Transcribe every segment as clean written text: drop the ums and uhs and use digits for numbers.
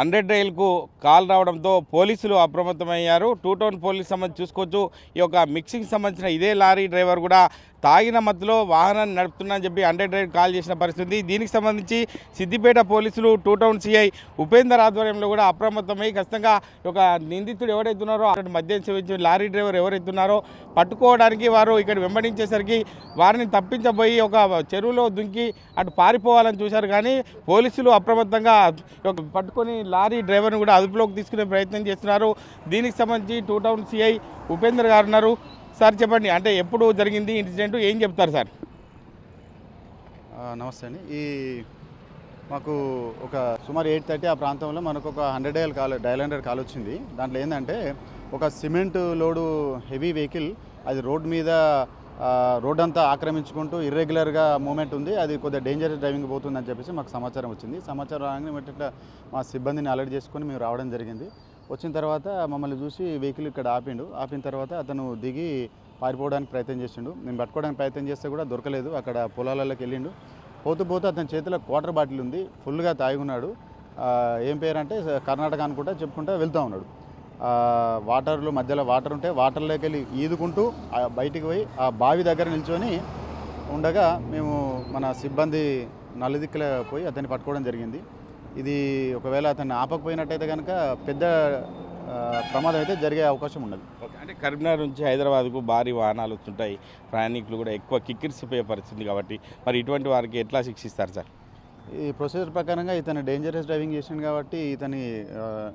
100 రైలుకు కాల్ రావడంతో పోలీసులు అప్రమత్తమయ్యారు. టూ టౌన్ పోలీస్ సంబంధించి చూసుకోవచ్చు. ఈ యొక్క మిక్సింగ్ సంబంధించిన ఇదే లారీ డ్రైవర్ కూడా తాగిన మత్తులో వాహనాన్ని నడుపుతున్నానని చెప్పి 100 రైలు కాల్ చేసిన పరిస్థితి. దీనికి సంబంధించి సిద్దిపేట పోలీసులు టూ టౌన్ సిఐ ఉపేందర్ ఆధ్వర్యంలో కూడా అప్రమత్తమై ఖచ్చితంగా ఒక నిందితుడు ఎవరైతే ఉన్నారో అక్కడ మద్యం సేవించిన లారీ డ్రైవర్ ఎవరైతే ఉన్నారో పట్టుకోవడానికి వారు ఇక్కడ వెంబడించేసరికి వారిని తప్పించబోయి ఒక చెరువులో దుంకి అటు పారిపోవాలని చూశారు. కానీ పోలీసులు అప్రమత్తంగా పట్టుకొని లారీ డ్రైవర్ని కూడా అదుపులోకి తీసుకునే ప్రయత్నం చేస్తున్నారు. దీనికి సంబంధించి టూ టౌన్ సిఐ ఉపేందర్ గారు ఉన్నారు. సార్ చెప్పండి, అంటే ఎప్పుడు జరిగింది ఇన్సిడెంట్, ఏం చెప్తారు సార్? నమస్తే అండి. మాకు ఒక సుమారు 8:30 ఆ ప్రాంతంలో మనకు ఒక 100 డైల్ కాల్ వచ్చింది. దాంట్లో ఏంటంటే ఒక సిమెంట్ లోడు హెవీ వెహికల్ అది రోడ్ మీద రోడ్ అంతా ఆక్రమించుకుంటూ ఇర్రెగ్యులర్గా మూమెంట్ ఉంది, అది కొద్దిగా డేంజరస్ డ్రైవింగ్ పోతుందని చెప్పేసి మాకు సమాచారం వచ్చింది. సమాచారం రాగానే వెంటనే మా సిబ్బందిని అలర్ట్ చేసుకొని మేము రావడం జరిగింది. వచ్చిన తర్వాత మమ్మల్ని చూసి వెహికల్ ఇక్కడ ఆపిన తర్వాత అతను దిగి పారిపోవడానికి ప్రయత్నం చేసిండు. మేము పట్టుకోవడానికి ప్రయత్నం చేస్తే కూడా దొరకలేదు. అక్కడ పొలాలలోకి వెళ్ళిండు. పోతూ అతని చేతిలో క్వార్టర్ బాటిల్ ఉంది, ఫుల్గా తాగి ఉన్నాడు. ఏం పేరు అంటే కర్ణాటక అనుకుంటా చెప్పుకుంటా వెళ్తూ ఉన్నాడు. వాటర్లో మధ్యలో వాటర్ ఉంటే వాటర్లోకి వెళ్ళి ఈదుకుంటూ బయటికి పోయి ఆ బావి దగ్గర నిల్చొని ఉండగా మేము మన సిబ్బంది నలుదిక్కుల పోయి అతన్ని పట్టుకోవడం జరిగింది. ఇది ఒకవేళ అతన్ని ఆపకపోయినట్టయితే కనుక పెద్ద ప్రమాదం అయితే జరిగే అవకాశం ఉన్నది. అంటే కరీంనగర్ నుంచి హైదరాబాద్కు భారీ వాహనాలు వస్తుంటాయి, ప్రయాణికులు కూడా ఎక్కువ కిక్కిరిసిపోయే పరిస్థితి కాబట్టి మరి ఇటువంటి వారికి ఎట్లా శిక్షిస్తారు సార్? ఈ ప్రొసీజర్ ప్రకారంగా ఇతను డేంజరస్ డ్రైవింగ్ చేసిండు కాబట్టి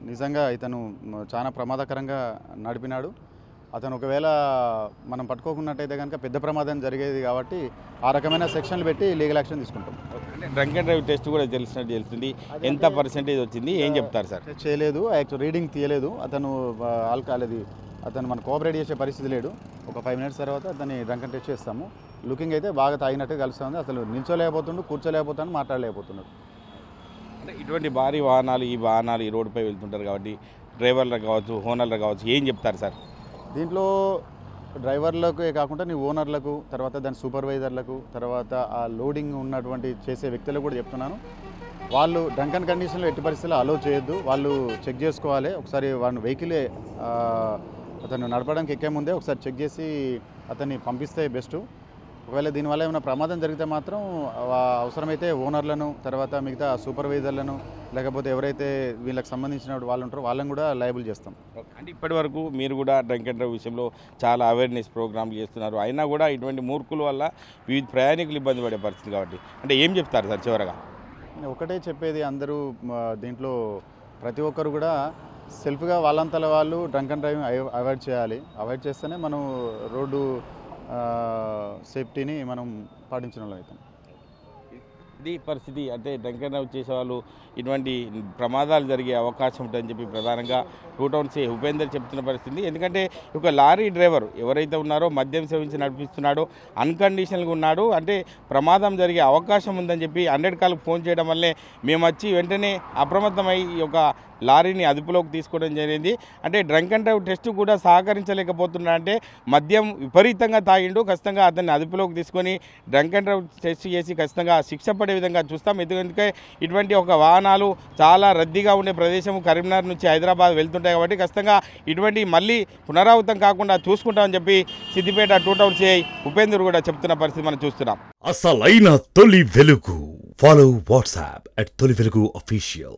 నిజంగా ఇతను చాలా ప్రమాదకరంగా నడిపినాడు. అతను ఒకవేళ మనం పట్టుకోకున్నట్టయితే కనుక పెద్ద ప్రమాదం జరిగేది కాబట్టి ఆ రకమైన సెక్షన్లు పెట్టి లీగల్ యాక్షన్ తీసుకుంటాం. అంటే డ్రంక్ అండ్ డ్రైవ్ టెస్ట్ కూడా తెలుస్తుంది, ఎంత పర్సెంటేజ్ వచ్చింది, ఏం చెప్తారు సార్? చేయలేదు, యాక్చువల్ రీడింగ్ తీయలేదు. అతను ఆల్కహాల్ అతను మన కోఆపరేట్ చేసే పరిస్థితి లేడు. ఒక 5 minutes తర్వాత అతన్ని డ్రంక్ అండ్ టెస్ట్ చేస్తాము. లుకింగ్ అయితే బాగా తాగినట్టు కలుస్తుంది. అసలు నిల్చోలేకపోతుండు, కూర్చోలేకపోతాడు, మాట్లాడలేకపోతున్నాడు. అంటే ఇటువంటి భారీ వాహనాలు ఈ రోడ్డుపై వెళ్తుంటారు కాబట్టి డ్రైవర్లకు కావచ్చు, ఓనర్లకు కావచ్చు, ఏం చెప్తారు సార్? దీంట్లో డ్రైవర్లకు కాకుండా ఓనర్లకు, తర్వాత దాని సూపర్వైజర్లకు, తర్వాత ఆ లోడింగ్ ఉన్నటువంటి చేసే వ్యక్తులకు కూడా చెప్తున్నాను, వాళ్ళు డ్రంక్ అండ్ కండిషన్లో ఎట్టి పరిస్థితుల్లో అలో చేయొద్దు. వాళ్ళు చెక్ చేసుకోవాలి. ఒకసారి వాళ్ళని వెహికలే అతను నడపడానికి ఎక్కే ముందే ఒకసారి చెక్ చేసి అతన్ని పంపిస్తే బెస్ట్. ఒకవేళ దీనివల్ల ఏమైనా ప్రమాదం జరిగితే మాత్రం అవసరమైతే ఓనర్లను, తర్వాత మిగతా సూపర్వైజర్లను, లేకపోతే ఎవరైతే వీళ్ళకి సంబంధించిన వాళ్ళు ఉంటారో వాళ్ళని కూడా లయబుల్ చేస్తాం. అంటే ఇప్పటి వరకు మీరు కూడా డ్రంక్ అండ్ డ్రైవ్ విషయంలో చాలా అవేర్నెస్ ప్రోగ్రాంలు చేస్తున్నారు, అయినా కూడా ఇటువంటి మూర్ఖుల వల్ల వివిధ ప్రయాణికులు ఇబ్బంది పడే పరిస్థితి కాబట్టి అంటే ఏం చెప్తారు సార్ చివరగా? ఒకటే చెప్పేది, అందరూ దీంట్లో ప్రతి ఒక్కరు కూడా సెల్ఫ్గా వాళ్ళంతల వాళ్ళు డ్రంక్ అండ్ డ్రైవింగ్ అవాయిడ్ చేయాలి. అవాయిడ్ చేస్తేనే మనం రోడ్డు సేఫ్టీని మనం పాటించిన వాళ్ళు అవుతాం. ఇది పరిస్థితి. అంటే డ్రంక్ అండ్ డ్రైవ్ చేసేవాళ్ళు ఇటువంటి ప్రమాదాలు జరిగే అవకాశం ఉంటుందని చెప్పి ప్రధానంగా టూ టౌన్ సిఐ ఉపేందర్ చెప్తున్న పరిస్థితి. ఎందుకంటే ఒక లారీ డ్రైవర్ ఎవరైతే ఉన్నారో మద్యం సేవించి నడిపిస్తున్నాడో అన్కండిషనల్గా ఉన్నాడు, అంటే ప్రమాదం జరిగే అవకాశం ఉందని చెప్పి 100 కాల్కి ఫోన్ చేయడం వల్లే మేము వచ్చి వెంటనే అప్రమత్తమై ఈ యొక్క లారీని అదుపులోకి తీసుకోవడం జరిగింది. అంటే డ్రంక్ అండ్ డ్రైవ్ టెస్ట్ కూడా సహకరించలేకపోతున్నా, అంటే మద్యం విపరీతంగా తాగిండు. ఖచ్చితంగా అతన్ని అదుపులోకి తీసుకొని డ్రంక్ అండ్ డ్రైవ్ టెస్ట్ చేసి ఖచ్చితంగా శిక్ష పడే విధంగా చూస్తాం. ఎందుకంటే ఇటువంటి ఒక వాహనాలు చాలా రద్దీగా ఉండే ప్రదేశం కరీంనగర్ నుంచి హైదరాబాద్ వెళ్తుంటాయి కాబట్టి ఖచ్చితంగా ఇటువంటి మళ్ళీ పునరావృతం కాకుండా చూసుకుంటామని చెప్పి Siddipet two town CI Upender కూడా చెప్తున్న పరిస్థితి మనం చూస్తున్నాం. అసలైన తొలి వెలుగు. ఫాలో వాట్సాప్ @తొలి వెలుగు official.